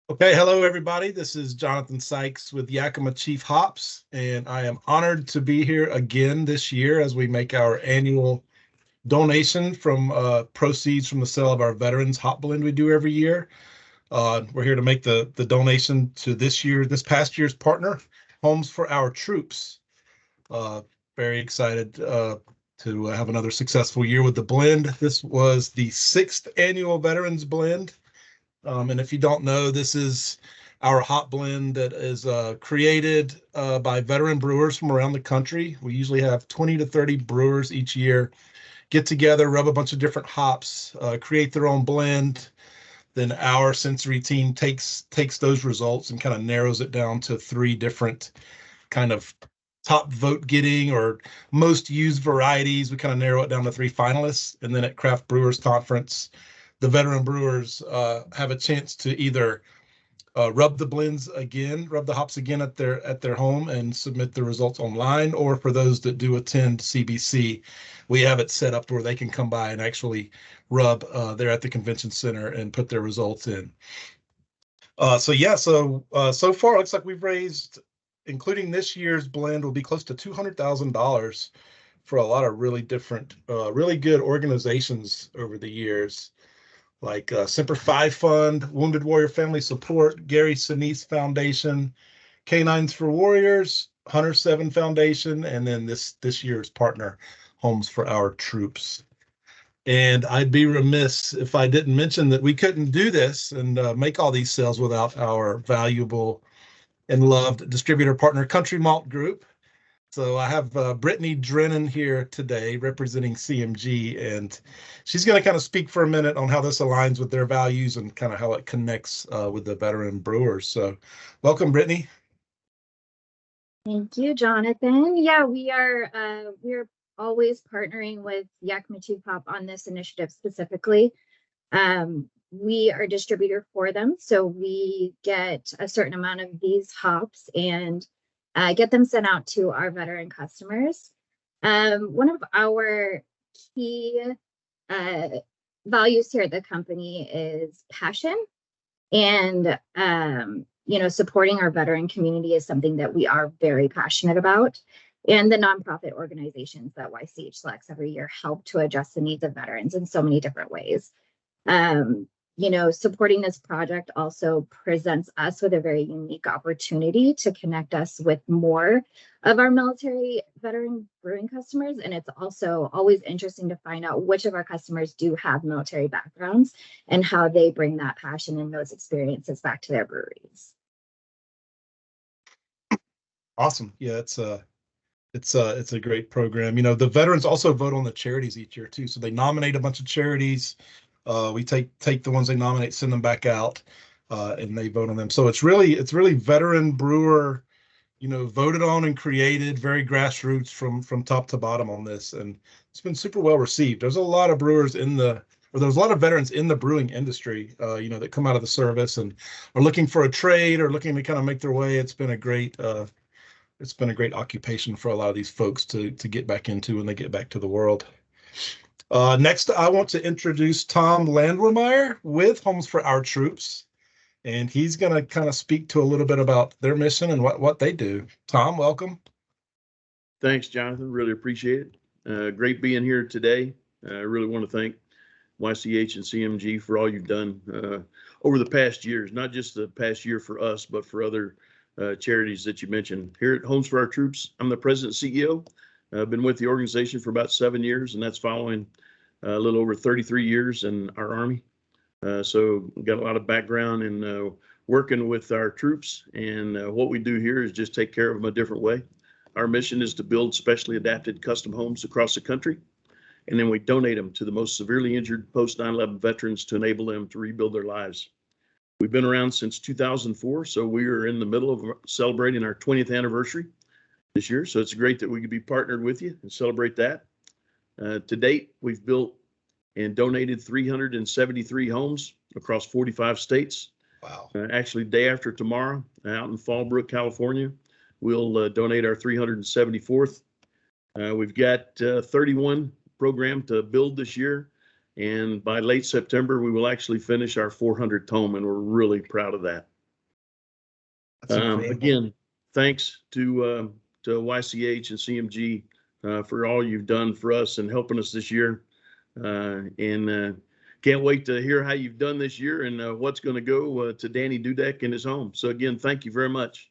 Okay, hello everybody. This is Jonathan Sykes with Yakima Chief Hops, and I am honored to be here again this year as we make our annual donation from proceeds from the sale of our Veterans Hop Blend we do every year. We're here to make the donation to this past year's partner, Homes for Our Troops. Uh, Very excited to have another successful year with the blend. This was the sixth annual Veterans Blend. And if you don't know, this is our hop blend that is created by veteran brewers from around the country. We usually have 20 to 30 brewers each year get together, rub a bunch of different hops, create their own blend. Then our sensory team takes those results and kind of narrows it down to three different kind of top vote getting or most used varieties. We kind of narrow it down to three finalists. And then at Craft Brewers Conference, the veteran brewers have a chance to either rub the hops again at their home and submit the results online, or for those that do attend CBC, we have it set up where they can come by and actually rub there at the convention center and put their results in. So far it looks like we've raised, including this year's blend, will be close to $200,000 for a lot of really different, really good organizations over the years, like Semper Fi Fund, Wounded Warrior Family Support, Gary Sinise Foundation, Canines for Warriors, Hunter 7 Foundation, and then this year's partner, Homes for Our Troops. And I'd be remiss if I didn't mention that we couldn't do this and make all these sales without our valuable and loved distributor partner, Country Malt Group. So I have Brittany Drennan here today representing CMG, and she's going to kind of speak for a minute on how this aligns with their values and kind of how it connects with the veteran brewers. So welcome, Brittany. Thank you, Jonathan. Yeah, we're always partnering with Yakima Chief Hop on this initiative specifically. We are a distributor for them, so we get a certain amount of these hops and get them sent out to our veteran customers. One of our key values here at the company is passion, and supporting our veteran community is something that we are very passionate about. And the nonprofit organizations that YCH selects every year help to address the needs of veterans in so many different ways. Supporting this project also presents us with a very unique opportunity to connect us with more of our military veteran brewing customers. And it's also always interesting to find out which of our customers do have military backgrounds and how they bring that passion and those experiences back to their breweries. Awesome. Yeah, it's a great program. The veterans also vote on the charities each year too. So they nominate a bunch of charities. We take the ones they nominate, send them back out, and they vote on them. So it's really veteran brewer, voted on and created, very grassroots from top to bottom on this, and it's been super well received. There's a lot of there's a lot of veterans in the brewing industry, that come out of the service and are looking for a trade or looking to kind of make their way. It's been a great occupation for a lot of these folks to get back into when they get back to the world. Next, I want to introduce Tom Landwehrmeyer with Homes for Our Troops, and he's going to kind of speak to a little bit about their mission and what they do. Tom, welcome. Thanks, Jonathan. Really appreciate it. Great being here today. I really want to thank YCH and CMG for all you've done over the past years, not just the past year for us, but for other charities that you mentioned. Here at Homes for Our Troops, I'm the president and CEO. I've been with the organization for about 7 years, and that's following a little over 33 years in our Army. So got a lot of background in working with our troops, and what we do here is just take care of them a different way. Our mission is to build specially adapted custom homes across the country, and then we donate them to the most severely injured post 9/11 veterans to enable them to rebuild their lives. We've been around since 2004, so we are in the middle of celebrating our 20th anniversary this year. So it's great that we could be partnered with you and celebrate that. To date, we've built and donated 373 homes across 45 states. Wow. Actually, day after tomorrow, out in Fallbrook, California, we'll donate our 374th. We've got 31 programmed to build this year. And by late September, we will actually finish our 400th home, and we're really proud of that. That's incredible. Again, thanks to YCH and CMG for all you've done for us and helping us this year. And can't wait to hear how you've done this year and what's going to go to Danny Dudek in his home. So again, thank you very much.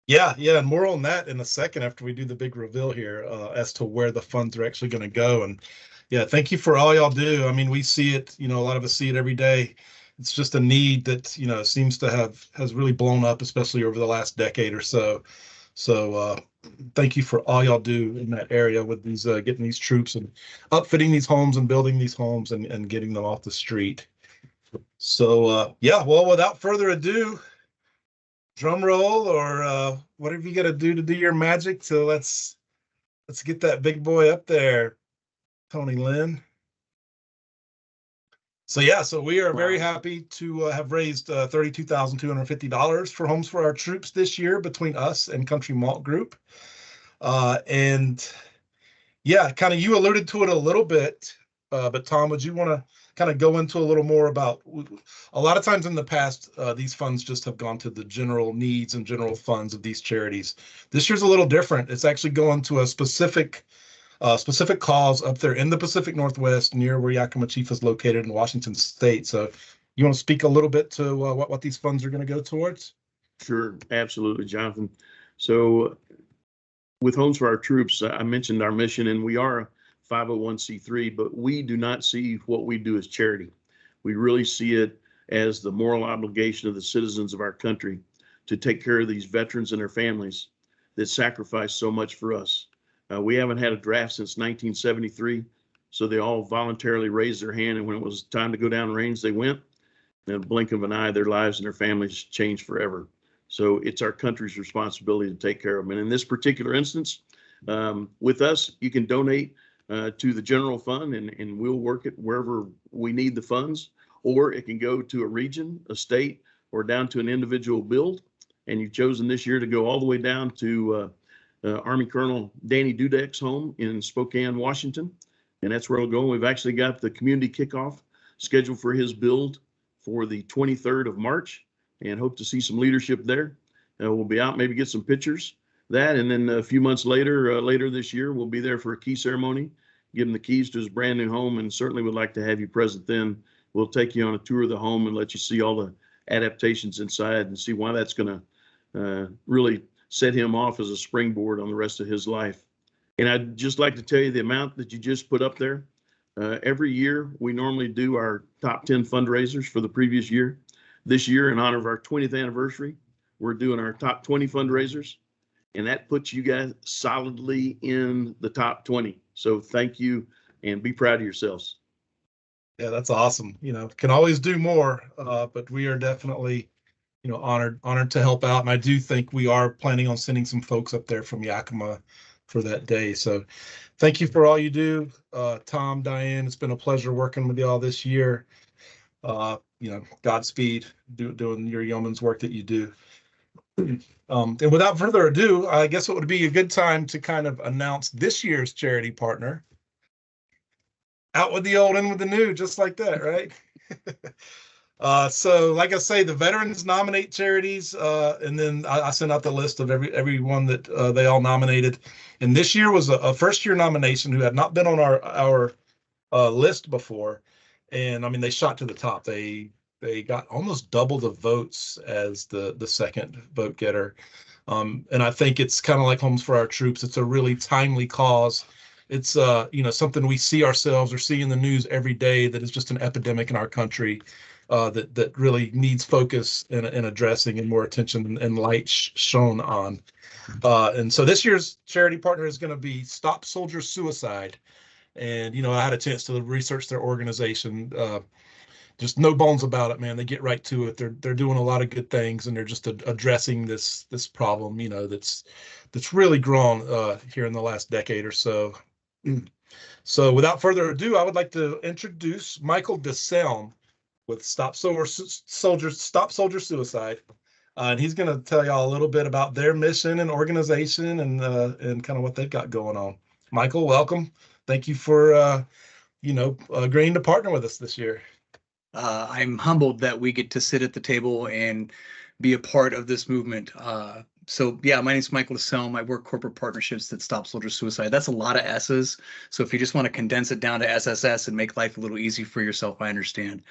Yeah, and more on that in a second after we do the big reveal here as to where the funds are actually going to go. And yeah, thank you for all y'all do. I mean, we see it, a lot of us see it every day. It's just a need that, seems to has really blown up, especially over the last decade or so. So thank you for all y'all do in that area with these getting these troops and upfitting these homes and building these homes and getting them off the street. So yeah, well, without further ado, drum roll or whatever you got to do your magic. So let's get that big boy up there, Tony Lynn. So yeah, so we are very happy to have raised $32,250 for Homes for Our Troops this year between us and Country Malt Group. And yeah, kind of you alluded to it a little bit, but Tom, would you want to kind of go into a little more about, a lot of times in the past, these funds just have gone to the general needs and general funds of these charities. This year's a little different. It's actually going to a specific cause up there in the Pacific Northwest near where Yakima Chief is located in Washington State. So you want to speak a little bit to what these funds are going to go towards? Sure, absolutely, Jonathan. So with Homes for Our Troops, I mentioned our mission, and we are a 501c3, but we do not see what we do as charity. We really see it as the moral obligation of the citizens of our country to take care of these veterans and their families that sacrifice so much for us. We haven't had a draft since 1973, so they all voluntarily raised their hand, and when it was time to go down range, they went. In a blink of an eye, their lives and their families changed forever. So it's our country's responsibility to take care of them. And in this particular instance, with us, you can donate to the general fund, and we'll work it wherever we need the funds, or it can go to a region, a state, or down to an individual build. And you've chosen this year to go all the way down to Army Colonel Danny Dudek's home in Spokane, Washington. And that's where we'll go. We've actually got the community kickoff scheduled for his build for the 23rd of March, and hope to see some leadership there. We'll be out, maybe get some pictures, that, and then a few months later, later this year, we'll be there for a key ceremony, give him the keys to his brand new home, and certainly would like to have you present then. We'll take you on a tour of the home and let you see all the adaptations inside and see why that's going to really set him off as a springboard on the rest of his life. And I'd just like to tell you the amount that you just put up there. Every year, we normally do our top 10 fundraisers for the previous year. This year, in honor of our 20th anniversary, we're doing our top 20 fundraisers, and that puts you guys solidly in the top 20. So thank you, and be proud of yourselves. Yeah, that's awesome. Can always do more, but we are definitely honored to help out. And I do think we are planning on sending some folks up there from Yakima for that day. So thank you for all you do. Tom, Diane, it's been a pleasure working with y'all this year. Godspeed doing your yeoman's work that you do. And without further ado, I guess it would be a good time to kind of announce this year's charity partner. Out with the old, in with the new, just like that, right? So like I say, the veterans nominate charities, and then I sent out the list of everyone that they all nominated. And this year was a first-year nomination who had not been on our list before. And I mean, they shot to the top. They got almost double the votes as the second vote getter. And I think it's kind of like Homes for Our Troops. It's a really timely cause. It's something we see ourselves or see in the news every day that is just an epidemic in our country. That really needs focus and addressing and more attention and light shown on. And so this year's charity partner is going to be Stop Soldier Suicide. And, I had a chance to research their organization. Just no bones about it, man. They get right to it. They're doing a lot of good things, and they're just addressing this problem, that's really grown here in the last decade or so. So without further ado, I would like to introduce Michael DeSelm with Stop Soldier Suicide. And he's going to tell y'all a little bit about their mission and organization and kind of what they've got going on. Michael, welcome. Thank you for, agreeing to partner with us this year. I'm humbled that we get to sit at the table and be a part of this movement. So yeah, my name is Michael Selm. I work corporate partnerships that stop soldier suicide. That's a lot of S's. So if you just want to condense it down to SSS and make life a little easy for yourself, I understand.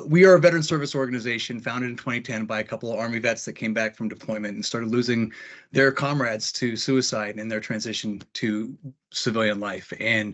We are a veteran service organization founded in 2010 by a couple of Army vets that came back from deployment and started losing their comrades to suicide in their transition to civilian life. And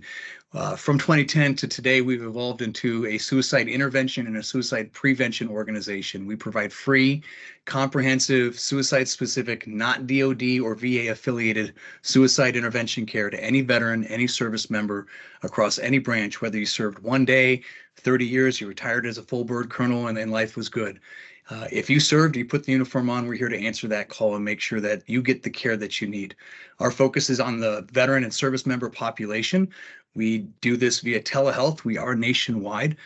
from 2010 to today, we've evolved into a suicide intervention and a suicide prevention organization. We provide free, comprehensive, suicide-specific, not DoD or VA-affiliated suicide intervention care to any veteran, any service member across any branch, whether you served 1 day, 30 years, you retired as a full bird colonel, and life was good. If you served, you put the uniform on, we're here to answer that call and make sure that you get the care that you need. Our focus is on the veteran and service member population. We do this via telehealth. We are nationwide.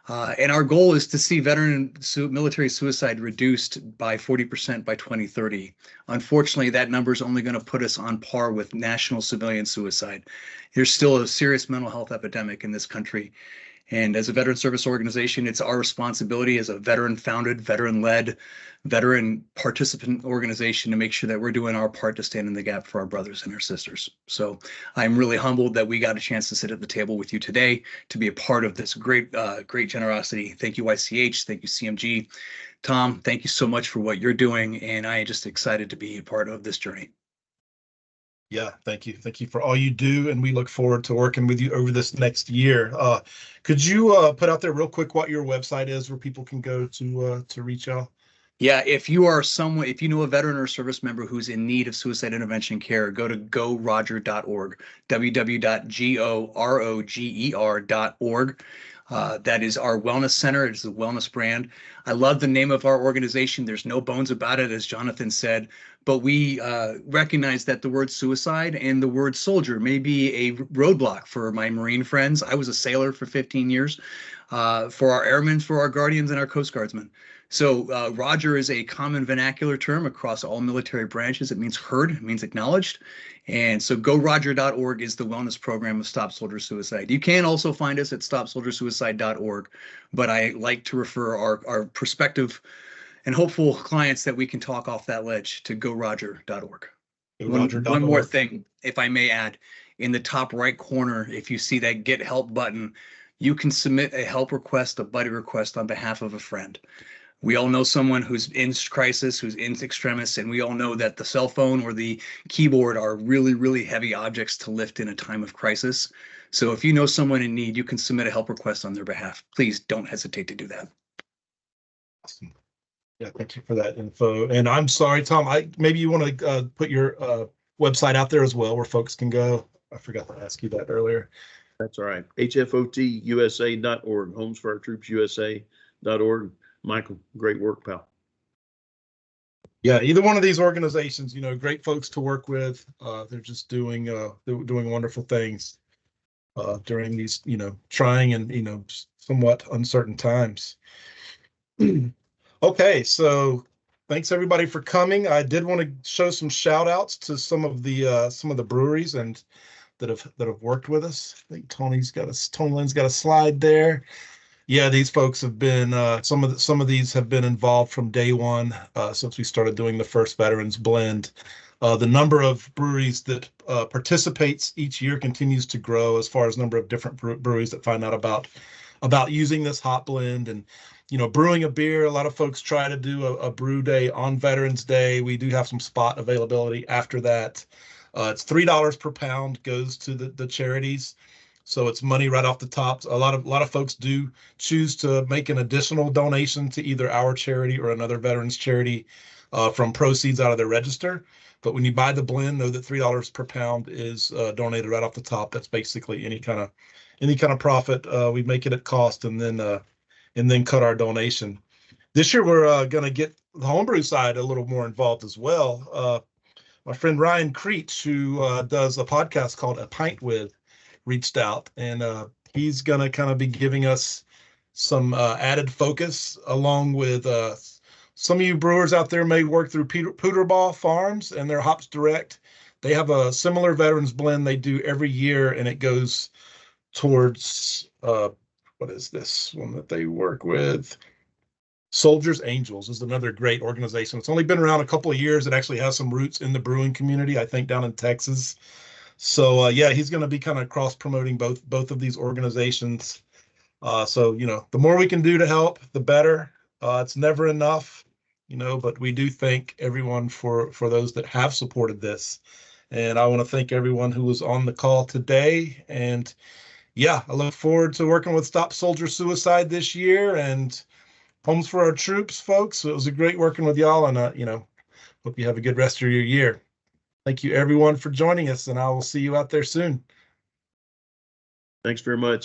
And our goal is to see veteran and military suicide reduced by 40% by 2030. Unfortunately, that number is only going to put us on par with national civilian suicide. There's still a serious mental health epidemic in this country. And as a veteran service organization, it's our responsibility as a veteran-founded, veteran-led, veteran participant organization to make sure that we're doing our part to stand in the gap for our brothers and our sisters. So I'm really humbled that we got a chance to sit at the table with you today to be a part of this great generosity. Thank you, YCH. Thank you, CMG. Tom, thank you so much for what you're doing. And I am just excited to be a part of this journey. Yeah, thank you. Thank you for all you do, and we look forward to working with you over this next year. Could you put out there real quick what your website is where people can go to reach out? Yeah, if you are someone, if you know a veteran or service member who's in need of suicide intervention care, go to goroger.org, www.goroger.org. That is our wellness center. It is a wellness brand. I love the name of our organization. There's no bones about it, as Jonathan said, but we recognize that the word suicide and the word soldier may be a roadblock for my Marine friends. I was a sailor for 15 years, for our airmen, for our guardians, and our Coast Guardsmen. So Roger is a common vernacular term across all military branches. It means heard, it means acknowledged. And so goroger.org is the wellness program of Stop Soldier Suicide. You can also find us at stopsoldiersuicide.org, but I like to refer our prospective and hopeful clients that we can talk off that ledge to goroger.org. One more thing, if I may add, in the top right corner, if you see that Get Help button, you can submit a help request, a buddy request on behalf of a friend. We all know someone who's in crisis, who's in extremis, and we all know that the cell phone or the keyboard are really, really heavy objects to lift in a time of crisis. So if you know someone in need, you can submit a help request on their behalf. Please don't hesitate to do that. Awesome. Yeah, thank you for that info. And I'm sorry, Tom, maybe you want to put your website out there as well where folks can go. I forgot to ask you that earlier. That's all right. HFOTUSA.org, Homes for Our Troops USA.org. Michael, great work, pal. Yeah, either one of these organizations, great folks to work with. They're just doing wonderful things during these, trying and, somewhat uncertain times. Okay, so thanks everybody for coming. I did want to show some shout outs to some of the breweries and that have worked with us. I think Tony Lynn's got a slide there. Yeah, these folks have been some of these have been involved from day one since we started doing the first Veterans Blend. The number of breweries that participates each year continues to grow as far as number of different breweries that find out about using this hot blend and brewing a beer. A lot of folks try to do a brew day on Veterans Day. We do have some spot availability after that. It's $3 per pound goes to the charities. So it's money right off the top. A lot of folks do choose to make an additional donation to either our charity or another veterans charity from proceeds out of their register. But when you buy the blend, know that $3 per pound is donated right off the top. That's basically any kind of profit. We make it at cost and then cut our donation. This year we're going to get the homebrew side a little more involved as well. My friend Ryan Creech, who does a podcast called A Pint With, reached out, and he's going to kind of be giving us some added focus along with some of you brewers out there may work through Pooterball Farms and their Hops Direct. They have a similar veterans blend they do every year, and it goes towards what is this one that they work with? Soldiers Angels is another great organization. It's only been around a couple of years. It actually has some roots in the brewing community, I think, down in Texas. So yeah, he's going to be kind of cross promoting both of these organizations. So the more we can do to help, the better. It's never enough, but we do thank everyone for those that have supported this. And I want to thank everyone who was on the call today. And yeah, I look forward to working with Stop Soldier Suicide this year, and Homes for Our Troops, folks. It was a great working with y'all, and hope you have a good rest of your year. Thank you, everyone, for joining us, and I will see you out there soon. Thanks very much.